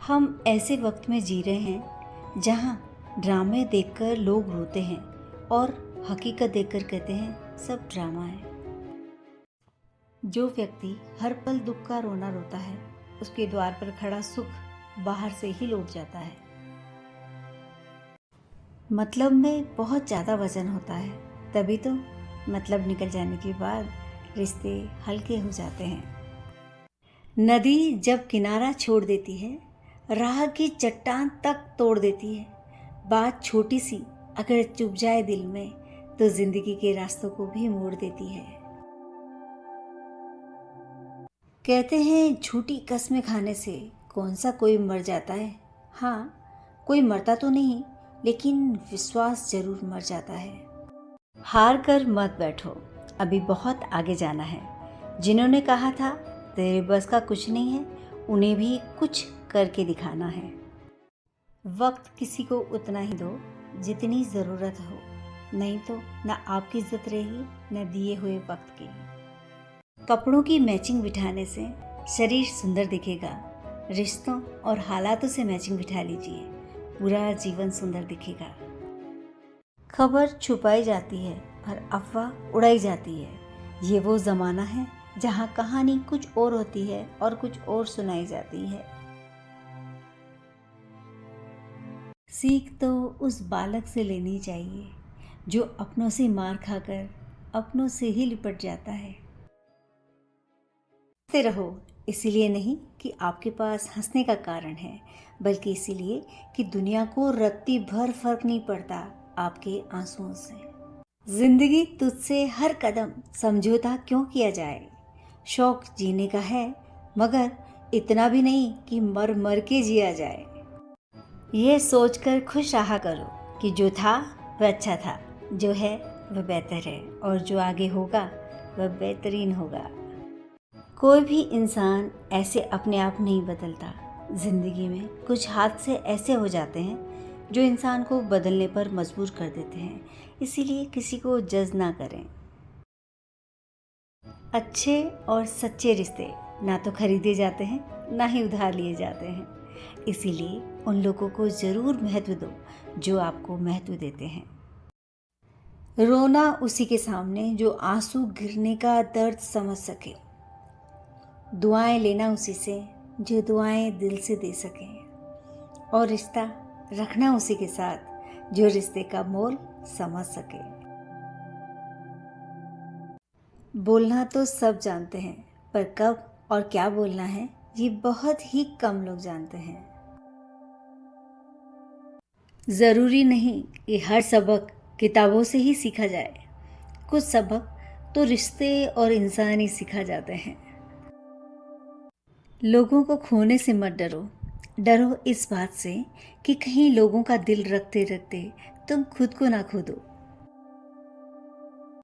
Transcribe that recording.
हम ऐसे वक्त में जी रहे हैं जहाँ ड्रामे देखकर लोग रोते हैं और हकीकत देखकर कहते हैं सब ड्रामा है। जो व्यक्ति हर पल दुख का रोना रोता है, उसके द्वार पर खड़ा सुख बाहर से ही लौट जाता है। मतलब में बहुत ज़्यादा वजन होता है, तभी तो मतलब निकल जाने के बाद रिश्ते हल्के हो जाते हैं। नदी जब किनारा छोड़ देती है, राह की चट्टान तक तोड़ देती है। बात छोटी सी अगर चुभ जाए दिल में, तो जिंदगी के रास्तों को भी मोड़ देती है। कहते हैं झूठी कस्में खाने से कौन सा कोई मर जाता है। हाँ, कोई मरता तो नहीं, लेकिन विश्वास जरूर मर जाता है। हार कर मत बैठो, अभी बहुत आगे जाना है। जिन्होंने कहा था तेरे बस का कुछ नहीं है, उन्हें भी कुछ करके दिखाना है। वक्त किसी को उतना ही दो जितनी ज़रूरत हो, नहीं तो ना आपकी इज्जत रहेगी न दिए हुए वक्त की। कपड़ों की मैचिंग बिठाने से शरीर सुंदर दिखेगा। रिश्तों और हालातों से मैचिंग बिठा लीजिए, पूरा जीवन सुंदर दिखेगा। खबर छुपाई जाती है और अफवाह उड़ाई जाती है। ये वो ज़माना है जहाँ कहानी कुछ और होती है और कुछ और सुनाई जाती है। सीख तो उस बालक से लेनी चाहिए जो अपनों से मार खाकर अपनों से ही लिपट जाता है। हंसते रहो, इसीलिए नहीं कि आपके पास हंसने का कारण है, बल्कि इसीलिए कि दुनिया को रत्ती भर फर्क नहीं पड़ता आपके आंसुओं से। जिंदगी तुझसे हर कदम समझौता क्यों किया जाए। शौक जीने का है, मगर इतना भी नहीं कि मर मर के जिया जाए। ये सोचकर खुश रहा करो कि जो था वह अच्छा था, जो है वह बेहतर है, और जो आगे होगा वह बेहतरीन होगा। कोई भी इंसान ऐसे अपने आप नहीं बदलता। जिंदगी में कुछ हादसे ऐसे हो जाते हैं जो इंसान को बदलने पर मजबूर कर देते हैं, इसीलिए किसी को जज ना करें। अच्छे और सच्चे रिश्ते ना तो खरीदे जाते हैं, ना ही उधार लिए जाते हैं। इसीलिए उन लोगों को ज़रूर महत्व दो जो आपको महत्व देते हैं। रोना उसी के सामने जो आंसू गिरने का दर्द समझ सके। दुआएं लेना उसी से जो दुआएं दिल से दे सके। और रिश्ता रखना उसी के साथ जो रिश्ते का मोल समझ सके। बोलना तो सब जानते हैं, पर कब और क्या बोलना है ये बहुत ही कम लोग जानते हैं। ज़रूरी नहीं कि हर सबक किताबों से ही सीखा जाए, कुछ सबक तो रिश्ते और इंसान ही सिखा जाते हैं। लोगों को खोने से मत डरो, डरो इस बात से कि कहीं लोगों का दिल रखते रखते तुम खुद को ना खो दो।